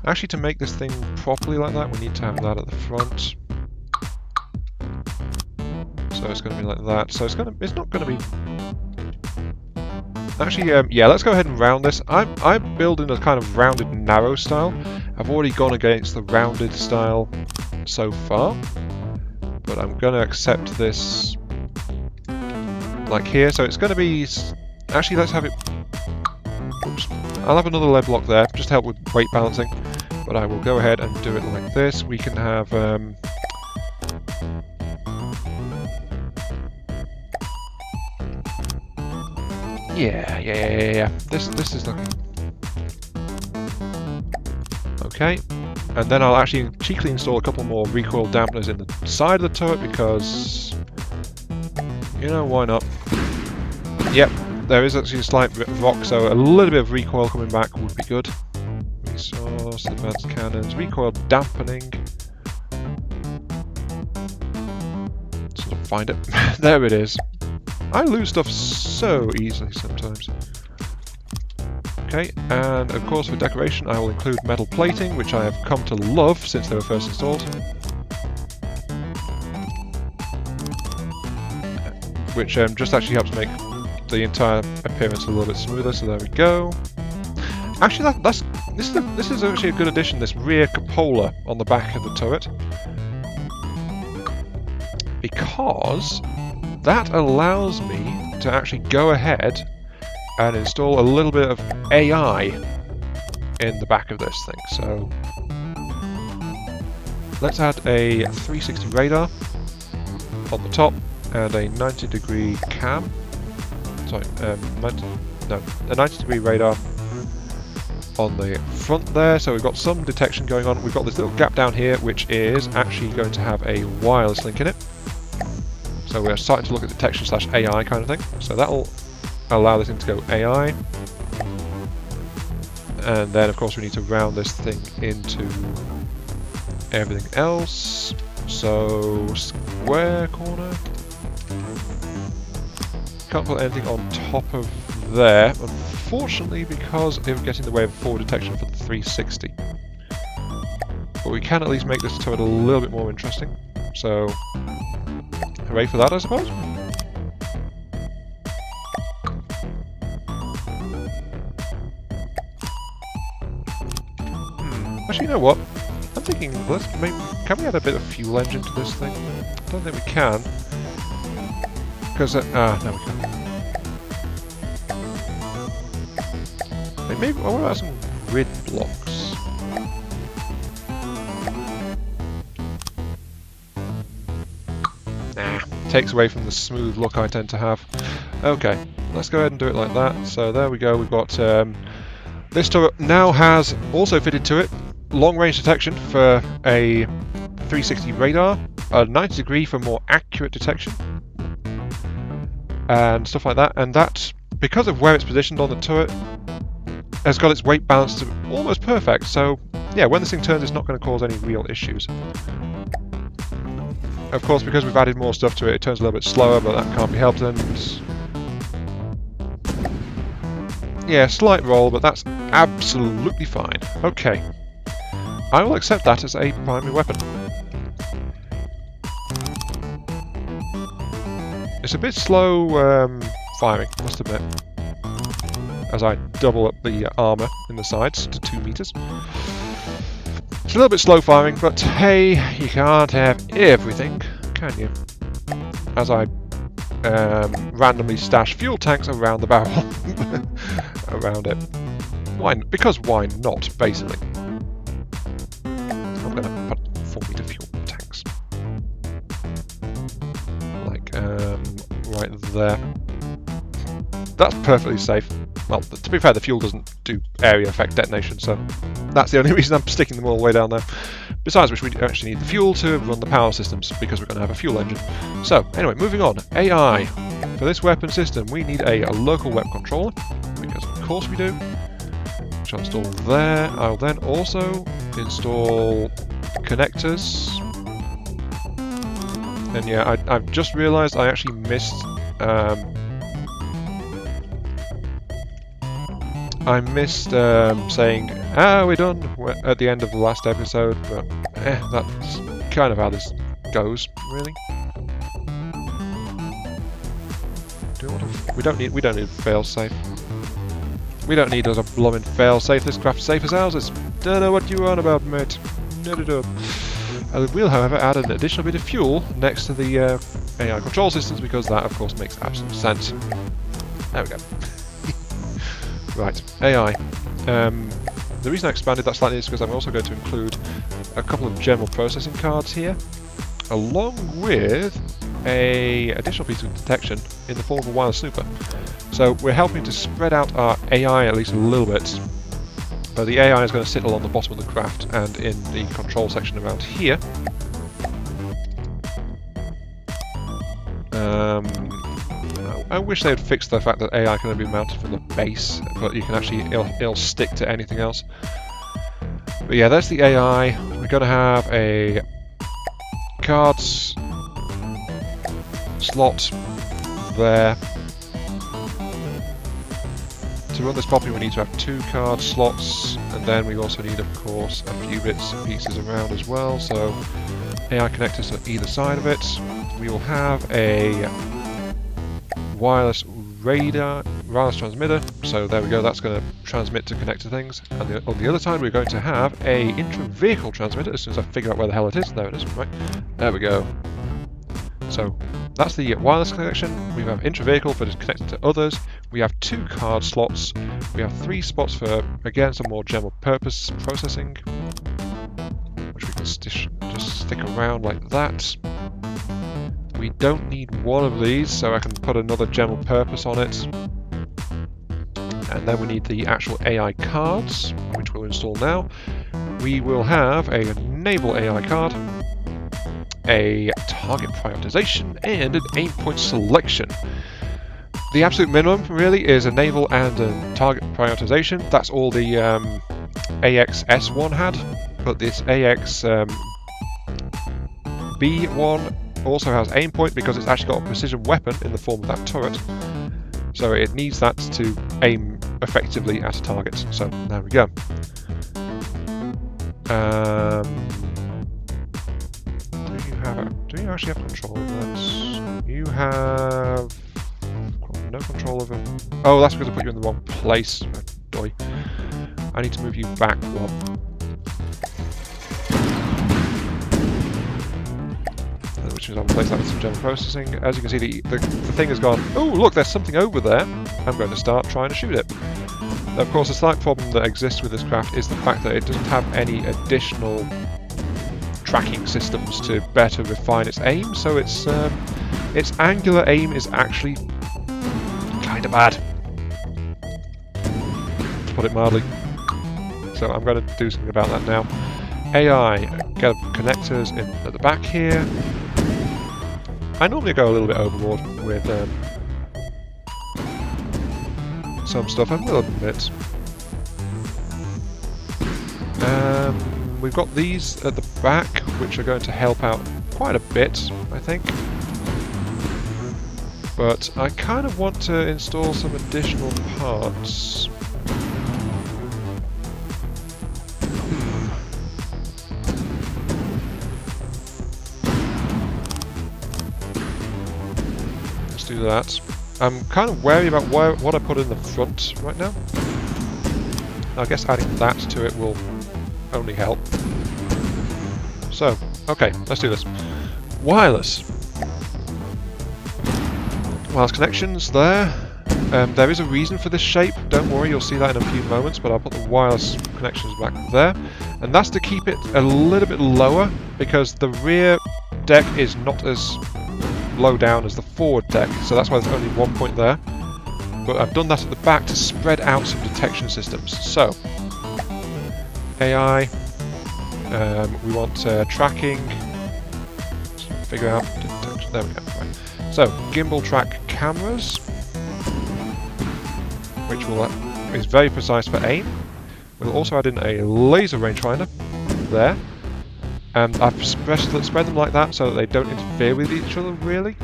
Actually, to make this thing properly like that, we need to have that at the front. So it's going to be like that. So it's not going to be. Actually, yeah, let's go ahead and round this. I'm building a kind of rounded, narrow style. I've already gone against the rounded style so far, but I'm going to accept this like here. So it's going to be. Actually, let's have it. Oops. I'll have another lead block there, just to help with weight balancing. But I will go ahead and do it like this. We can have yeah. This is looking okay. And then I'll actually cheekily install a couple more recoil dampeners in the side of the turret because, you know, why not? Yep, there is actually a slight rock, so a little bit of recoil coming back would be good. Resource, advanced cannons, recoil dampening. Sort of find it. There it is. I lose stuff so easily sometimes. Okay, and of course for decoration I will include metal plating, which I have come to love since they were first installed. Which just actually helps make the entire appearance a little bit smoother, so there we go. Actually, this is actually a good addition, this rear cupola on the back of the turret. Because that allows me to actually go ahead and install a little bit of AI in the back of this thing. So let's add a 360 radar on the top and a 90-degree cam. Sorry, a 90-degree radar on the front there. So we've got some detection going on. We've got this little gap down here, which is actually going to have a wireless link in it. So we're starting to look at detection / AI kind of thing. So that'll allow this thing to go AI. And then of course we need to round this thing into everything else. So square corner. Can't put anything on top of there, unfortunately, because it would get in the way of forward detection for the 360. But we can at least make this turret a little bit more interesting. So hooray for that, I suppose. Actually, you know what? I'm thinking, can we add a bit of fuel engine to this thing? I don't think we can. Because, no we can't. Maybe, what about some grid blocks? Nah, takes away from the smooth look I tend to have. Okay, let's go ahead and do it like that. So there we go, we've got, this turret now has also fitted to it long-range detection for a 360 radar, a 90-degree for more accurate detection, and stuff like that. And that, because of where it's positioned on the turret, has got its weight balanced to almost perfect. So yeah, when this thing turns, it's not going to cause any real issues. Of course, because we've added more stuff to it, it turns a little bit slower, but that can't be helped. And yeah, slight roll, but that's absolutely fine. Okay, I will accept that as a primary weapon. It's a bit slow firing, must admit, as I double up the armour in the sides to 2 meters. It's a little bit slow firing, but hey, you can't have everything, can you? As I randomly stash fuel tanks around the barrel. Around it. Why? Because why not, basically. I'm going to put 4-meter fuel tanks. Like, right there. That's perfectly safe. Well, to be fair, the fuel doesn't do area effect detonation, so that's the only reason I'm sticking them all the way down there. Besides which, we actually need the fuel to run the power systems, because we're going to have a fuel engine. So, anyway, moving on. AI. For this weapon system, we need a local web controller, because of course we do. Which I'll install there. I'll then also install connectors And yeah, I've just realised I actually missed. I missed saying, we're done at the end of the last episode, but that's kind of how this goes, really. We don't need a fail-safe. We don't need a blooming fail-safe. This craft's safe as houses. Don't know what you're on about, mate. No. I will, however, add an additional bit of fuel next to the AI control systems because that, of course, makes absolute sense. There we go. Right, AI. The reason I expanded that slightly is because I'm also going to include a couple of general processing cards here, along with a additional piece of detection in the form of a wireless snooper. So we're helping to spread out our AI at least a little bit. But the AI is going to sit along the bottom of the craft and in the control section around here. I wish they had fixed the fact that AI can only be mounted from the base, but you can actually, it'll stick to anything else. But yeah, there's the AI. We're going to have a cards slot there. To run this properly, we need to have 2 card slots, and then we also need, of course, a few bits and pieces around as well. So AI connectors on either side of it. We will have a wireless wireless transmitter. So there we go. That's going to transmit to connect to things. And on the other side, we're going to have a intra-vehicle transmitter. As soon as I figure out where the hell it is, there it is. Right, there we go. So that's the wireless connection. We have intra-vehicle, but it's connected to others. We have 2 card slots. We have 3 spots for, again, some more general purpose processing, which we can just stick around like that. We don't need one of these, so I can put another general purpose on it. And then we need the actual AI cards, which we'll install now. We will have a naval AI card, a target prioritization, and an aim point selection. The absolute minimum, really, is a naval and a target prioritization. That's all the AX-S1 had, but this AX-B1 also has aim point because it's actually got a precision weapon in the form of that turret. So it needs that to aim effectively at a target. So there we go. Do you actually have control of that? You have no control of it. Oh, that's because I put you in the wrong place. Doy. I need to move you back one. Which is I'll replace that with some general processing. As you can see, the thing has gone, oh look, there's something over there. I'm going to start trying to shoot it. Now, of course, the slight problem that exists with this craft is the fact that it doesn't have any additional tracking systems to better refine its aim, so its angular aim is actually kind of bad, to put it mildly. So I'm going to do something about that now. AI, get connectors in at the back here. I normally go a little bit overboard with some stuff, I will admit. We've got these at the back, which are going to help out quite a bit, I think. But I kind of want to install some additional parts. Let's do that. I'm kind of wary about what I put in the front right now. I guess adding that to it will only help. So, okay, let's do this. Wireless. Wireless connections there. There is a reason for this shape. Don't worry, you'll see that in a few moments, but I'll put the wireless connections back there. And that's to keep it a little bit lower, because the rear deck is not as low down as the forward deck, so that's why there's only one point there. But I've done that at the back to spread out some detection systems. So, AI, we want tracking, let's figure out detection, there we go, right. So, gimbal track cameras, which is very precise for aim. We'll also add in a laser rangefinder, there. And I've spread them like that so that they don't interfere with each other, really.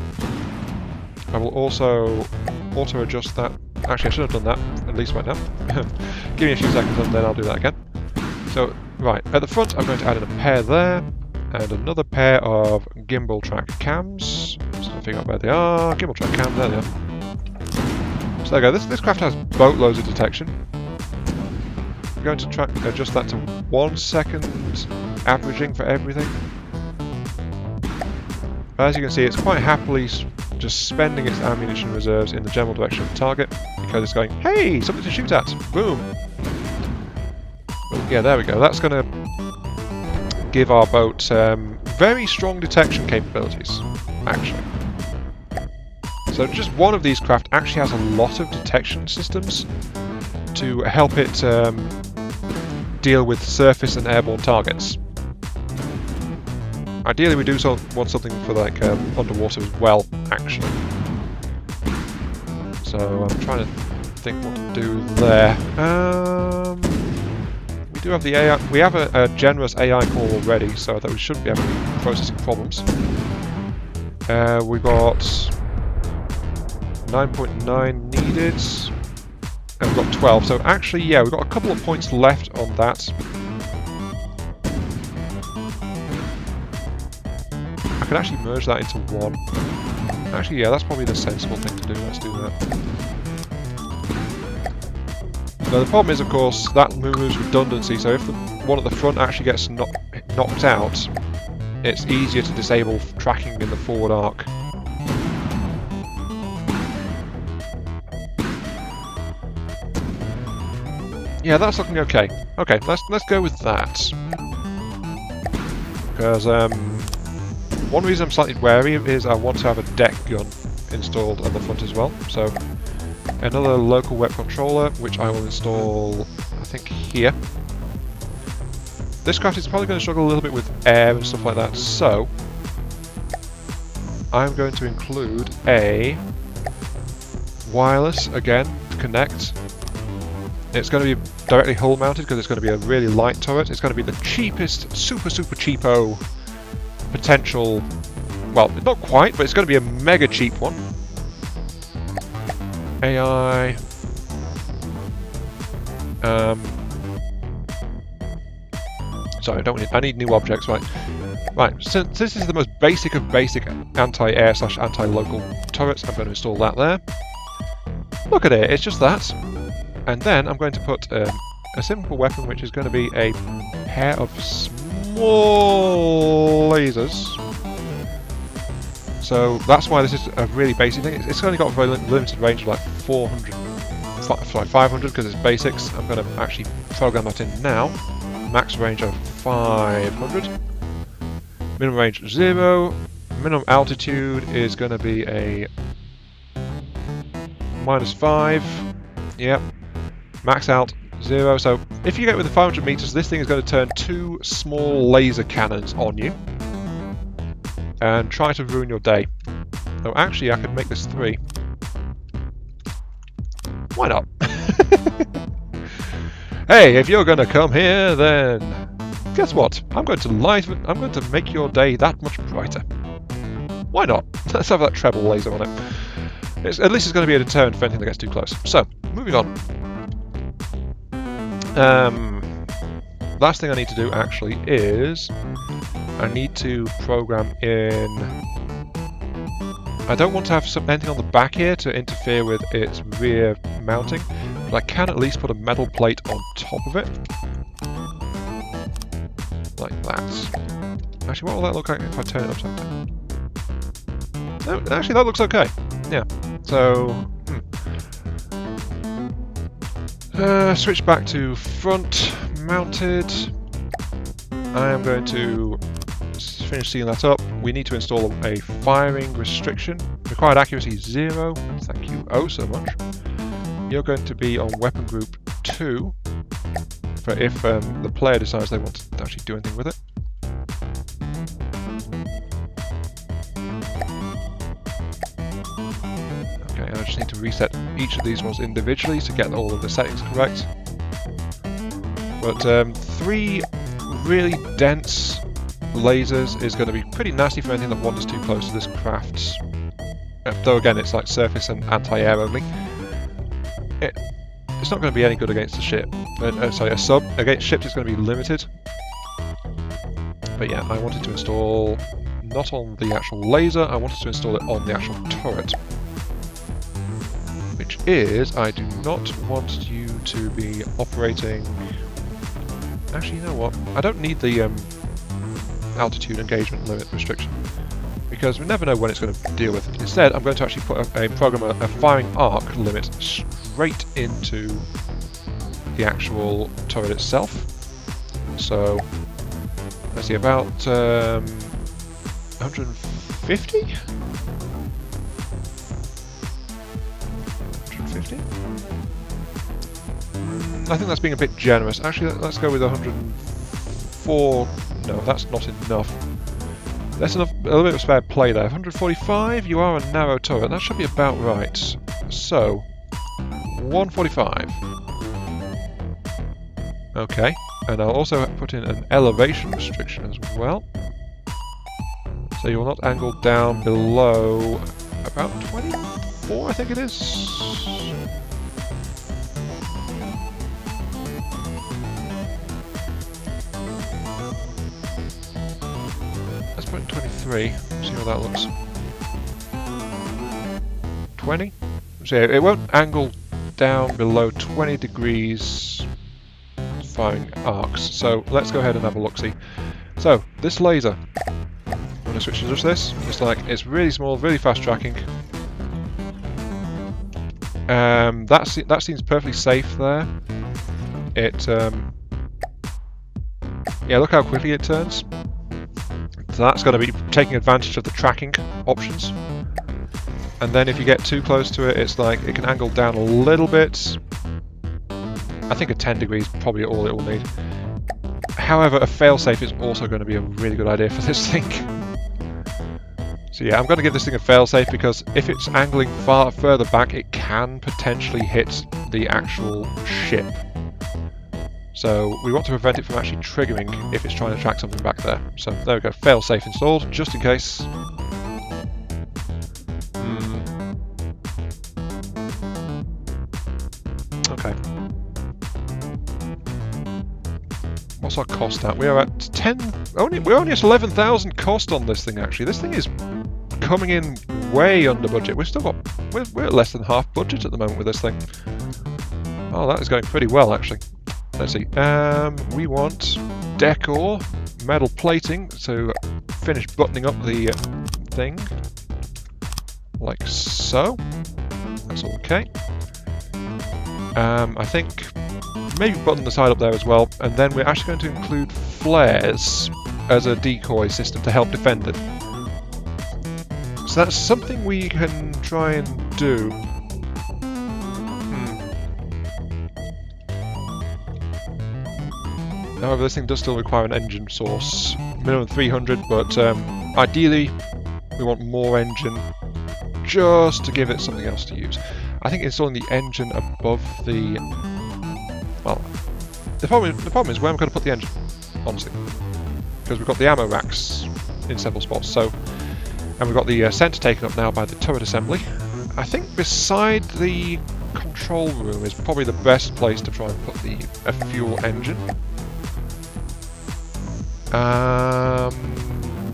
I will also auto-adjust that. Actually, I should have done that, at least right now. Give me a few seconds and then I'll do that again. So, right, at the front I'm going to add in a pair there, and another pair of gimbal track cams. Just to figure out where they are. Gimbal track cams, there they are. So there we go, this craft has boatloads of detection. I'm going to adjust that to 1 second averaging for everything. As you can see, it's quite happily just spending its ammunition reserves in the general direction of the target, because it's going, hey, something to shoot at! Boom! But yeah, there we go. That's going to give our boat very strong detection capabilities, actually. So just one of these craft actually has a lot of detection systems to help it deal with surface and airborne targets. Ideally, we do want something for like underwater as well, actually. So I'm trying to think what to do there. We do have the AI. We have a generous AI core already, so that we shouldn't be having processing problems. We got 9.9 needed, and we've got 12. So actually, yeah, we've got a couple of points left on that. I could actually merge that into one. Actually, yeah, that's probably the sensible thing to do. Let's do that. Now, the problem is, of course, that removes redundancy, so if the one at the front actually gets knocked out, it's easier to disable tracking in the forward arc. Yeah, that's looking okay. Okay, let's go with that. Because one reason I'm slightly wary is I want to have a deck gun installed on the front as well. So another local web controller, which I will install, I think, here. This craft is probably going to struggle a little bit with air and stuff like that, so I'm going to include a wireless, again, to connect. It's going to be directly hull mounted because it's going to be a really light turret. It's going to be the cheapest, super cheapo potential, well, not quite, but it's going to be a mega cheap one. AI. Sorry, I need new objects, right? Right, since this is the most basic of basic anti-air / anti-local turrets, I'm going to install that there. Look at it, it's just that. And then I'm going to put a simple weapon, which is going to be a pair of small lasers. So that's why this is a really basic thing. It's only got a very limited range of like 500 because it's basics. I'm going to actually program that in now. Max range of 500. Minimum range 0. Minimum altitude is going to be a -5. Yep. Max out 0. So if you get within 500 meters, this thing is going to turn 2 small laser cannons on you and try to ruin your day. So actually, I could make this 3. Why not? Hey, if you're going to come here, then guess what? I'm going to make your day that much brighter. Why not? Let's have that treble laser on it. At least it's going to be a deterrent for anything that gets too close. So, moving on. Last thing I need to do actually is I need to program in. I don't want to have anything on the back here to interfere with its rear mounting, but I can at least put a metal plate on top of it. Like that. Actually, what will that look like if I turn it upside down? No, actually, that looks okay. Yeah. So, switch back to front mounted. I am going to finish sealing that up. We need to install a firing restriction. Required accuracy 0. Thank you oh so much. You're going to be on weapon group 2 for if the player decides they want to actually do anything with it. Okay, I just need to reset each of these ones individually to get all of the settings correct. But 3 really dense lasers is going to be pretty nasty for anything that wanders too close to this craft. Though again, it's like surface and anti-air only. It's not going to be any good against a ship. Sorry, a sub. Against ships, it's going to be limited. But yeah, I wanted to install not on the actual laser. I wanted to install it on the actual turret. Which is, I do not want you to be operating... Actually, you know what? I don't need the altitude engagement limit restriction, because we never know when it's going to deal with it. Instead, I'm going to actually put a firing arc limit straight into the actual turret itself. So, let's see, about 150? 150? I think that's being a bit generous. Actually, let's go with 104. No, that's not enough. That's enough. A little bit of spare play there. 145. You are a narrow turret. That should be about right. So, 145. Okay, and I'll also put in an elevation restriction as well. So you will not angle down below about 24, I think it is. Let's put in 23, see how that looks. 20? So it won't angle down below 20 degrees firing arcs. So let's go ahead and have a look-see. So, this laser, I'm going to switch to just this. It's really small, really fast tracking. That seems perfectly safe there. Yeah, look how quickly it turns. So that's going to be taking advantage of the tracking options. And then if you get too close to it, it's like it can angle down a little bit. I think a 10 degrees is probably all it will need. However, a failsafe is also going to be a really good idea for this thing. So yeah, I'm going to give this thing a failsafe, because if it's angling far further back, it can potentially hit the actual ship. So we want to prevent it from actually triggering if it's trying to track something back there. So there we go, failsafe installed, just in case. Okay. What's our cost at? We are at 10. We're only at 11,000 cost on this thing. Actually, this thing is coming in way under budget. We're at less than half budget at the moment with this thing. Oh, that is going pretty well actually. Let's see. We want decor, metal plating to finish buttoning up the thing, like so. That's all okay. I think maybe button the side up there as well, and then we're actually going to include flares as a decoy system to help defend it. So that's something we can try and do. However, this thing does still require an engine source. Minimum 300, but ideally we want more engine just to give it something else to use. I think installing the engine above the... Well, the problem is where I'm going to put the engine, honestly. Because we've got the ammo racks in several spots, so... And we've got the centre taken up now by the turret assembly. I think beside the control room is probably the best place to try and put a fuel engine.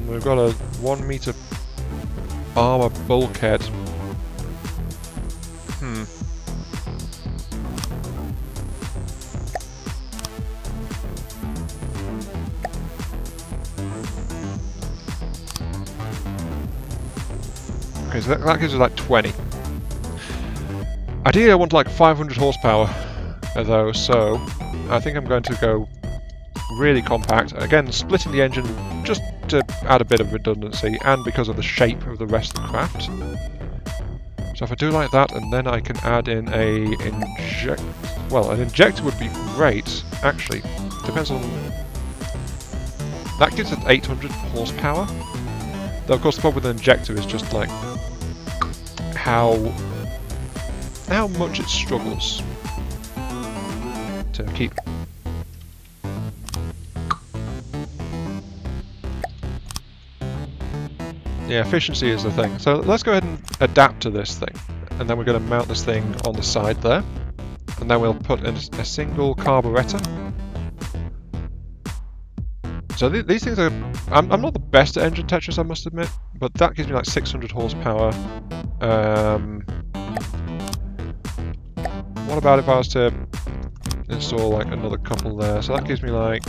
We've got a 1 meter armour bulkhead. Okay, so that gives us like 20. Ideally I want like 500 horsepower though, so I think I'm going to go really compact. Again, splitting the engine just to add a bit of redundancy, and because of the shape of the rest of the craft. So if I do like that, and then I can add in an injector would be great, actually. Depends on... That gives us 800 horsepower. Though of course the problem with an injector is just like how much it struggles to keep. Yeah, efficiency is the thing. So let's go ahead and adapt to this thing. And then we're going to mount this thing on the side there. And then we'll put in a single carburetor. So these things are... I'm not the best at engine Tetris, I must admit. But that gives me like 600 horsepower. What about if I was to install like another couple there? So that gives me like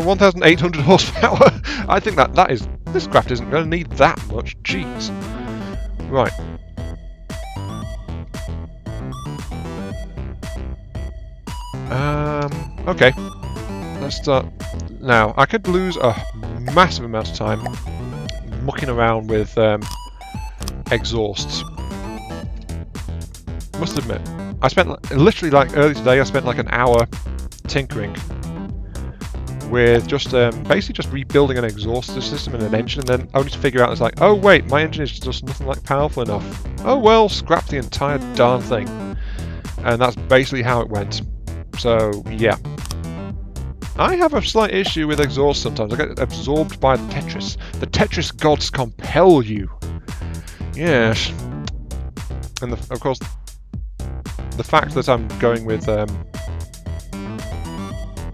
1,800 horsepower. I think that is... This craft isn't going to need that much. Jeez. Right. Okay. Let's start... Now, I could lose a massive amount of time mucking around with exhausts. Must admit, I spent literally like early today. I spent like an hour tinkering with just basically just rebuilding an exhaust system and an engine, and then only to figure out it's like, oh wait, my engine is just nothing like powerful enough. Oh well, scrap the entire darn thing, and that's basically how it went. So yeah, I have a slight issue with exhaust sometimes. I get absorbed by the Tetris. The Tetris gods compel you. Yes, and of course. The fact that I'm going with the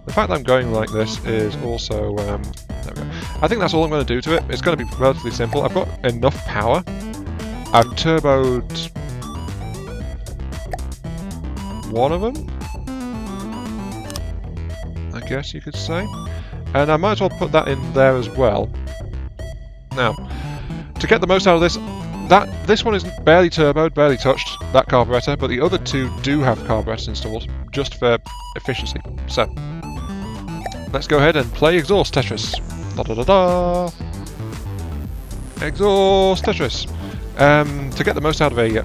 fact that I'm going like this is also there we go. I think that's all I'm going to do to it. It's going to be relatively simple. I've got enough power. I've turboed one of them, I guess you could say, and I might as well put that in there as well. Now, to get the most out of this. This one is barely turboed, barely touched, that carburetor, but the other two do have carburetors installed, just for efficiency. So, let's go ahead and play Exhaust Tetris. Da da da da! Exhaust Tetris! To get the most out of a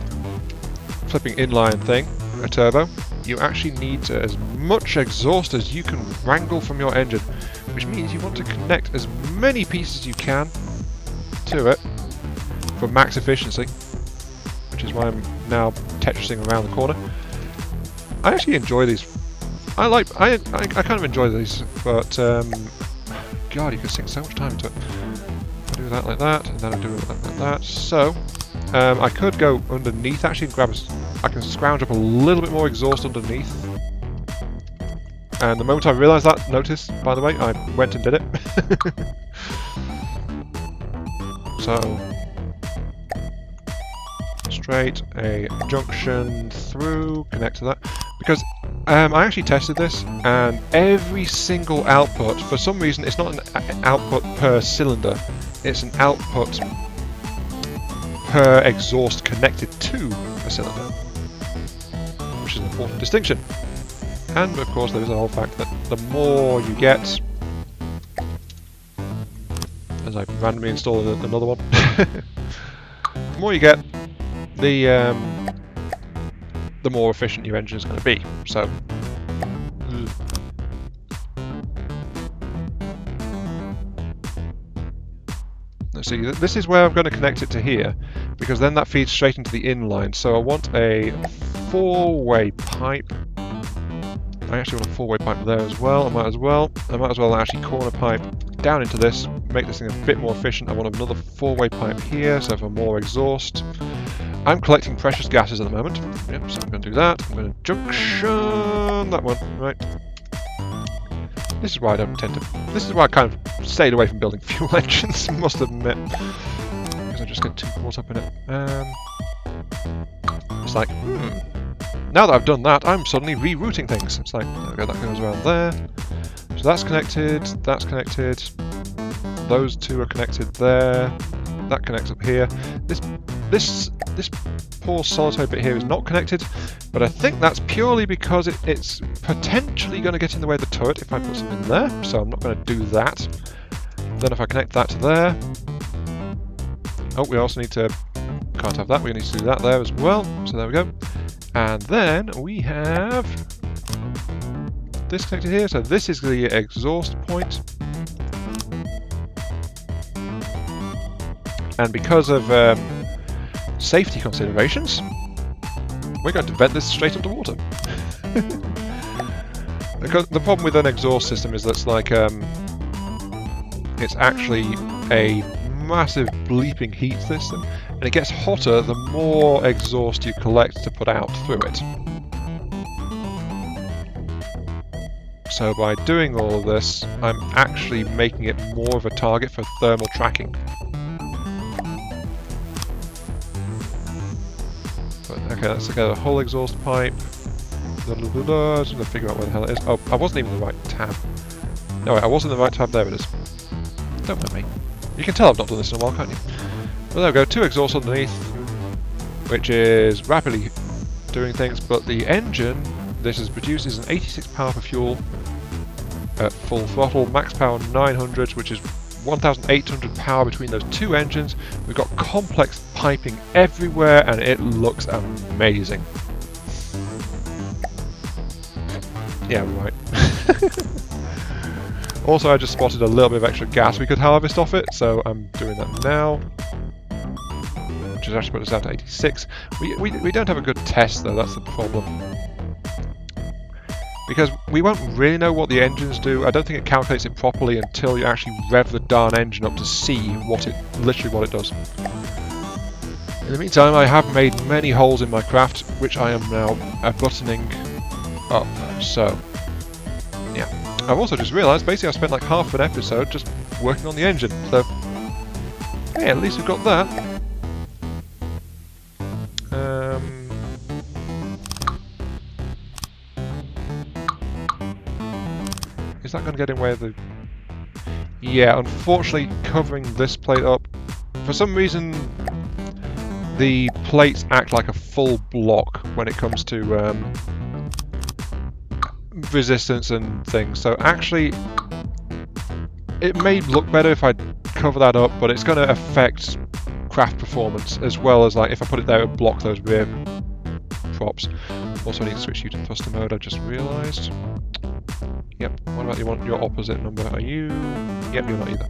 flipping inline thing, a turbo, you actually need as much exhaust as you can wrangle from your engine, which means you want to connect as many pieces as you can to it, for max efficiency, which is why I'm now Tetrising around the corner. I actually enjoy these. I kind of enjoy these, but God, you can sink so much time into it. I do that like that, and then I do it like that. So I could go underneath actually and grab I can scrounge up a little bit more exhaust underneath. And the moment I realised that, notice, by the way, I went and did it. So. Straight a junction through, connect to that, because I actually tested this, and every single output, for some reason, it's not an output per cylinder, it's an output per exhaust connected to a cylinder, which is an important distinction. And of course, there is the whole fact that the more you get, as I randomly install another one, the more you get, the more efficient your engine is going to be. So, let's see. This is where I'm going to connect it to here, because then that feeds straight into the inline. So I want a four-way pipe. I actually want a four-way pipe there as well. I might as well actually corner pipe down into this, make this thing a bit more efficient. I want another four-way pipe here, so for more exhaust. I'm collecting precious gases at the moment. Yep, so I'm going to do that. I'm going to junction that one, right? This is why I don't tend to... This is why I kind of stayed away from building fuel engines, must admit. Because I just get too caught up in it. It's like, now that I've done that, I'm suddenly rerouting things. It's like, there we go, that goes around there. So that's connected, those two are connected there, that connects up here. This poor solitary bit here is not connected, but I think that's purely because it's potentially going to get in the way of the turret if I put something there, so I'm not going to do that. Then if I connect that to there... Oh, we also need to... Can't have that, we need to do that there as well, so there we go. And then we have... this connected here, so this is the exhaust point. And because of safety considerations, we're going to vent this straight underwater. The problem with an exhaust system is that it's like it's actually a massive bleeping heat system, and it gets hotter the more exhaust you collect to put out through it. So by doing all of this, I'm actually making it more of a target for thermal tracking. But, okay, let's look at a whole exhaust pipe. Just going to figure out where the hell it is. Oh, I wasn't even in the right tab. No, wait, I was in the right tab. There it is. Don't mind me. You can tell I've not done this in a while, can't you? Well, there we go. 2 exhausts underneath, which is rapidly doing things. But the engine this is produces an 86 power for fuel at full throttle, max power 900, which is 1,800 power between those 2 engines. We've got complex piping everywhere, and it looks amazing. Yeah, right. Also, I just spotted a little bit of extra gas we could harvest off it, so I'm doing that now. Which has actually put us down to 86. We don't have a good test though, that's the problem. Because we won't really know what the engines do. I don't think it calculates it properly until you actually rev the darn engine up to see what it does. In the meantime, I have made many holes in my craft, which I am now buttoning up, so yeah. I've also just realised, basically I spent like half an episode just working on the engine, so hey, at least we've got that. Is that going to get in the way of the... Yeah, unfortunately covering this plate up, for some reason the plates act like a full block when it comes to resistance and things, so actually it may look better if I cover that up, but it's going to affect craft performance as well as, like, if I put it there it would block those rear props. Also I need to switch you to thruster mode, I just realised. Yep, what about your opposite number? Are you... Yep, you're not either.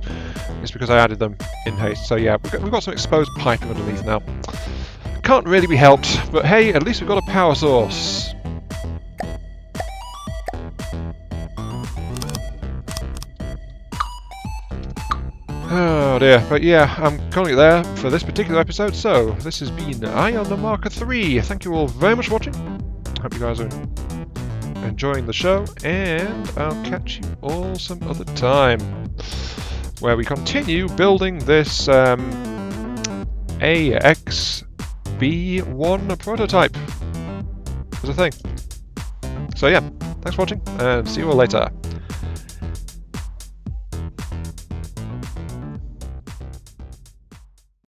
It's because I added them in haste, so yeah, we've got some exposed piping underneath now. Can't really be helped, but hey, at least we've got a power source. Oh dear, but yeah, I'm calling it there for this particular episode, so this has been Ion the Marker 3. Thank you all very much for watching. Hope you guys are enjoying the show, and I'll catch you all some other time, where we continue building this AX-B1 prototype as a thing. So yeah, thanks for watching, and see you all later.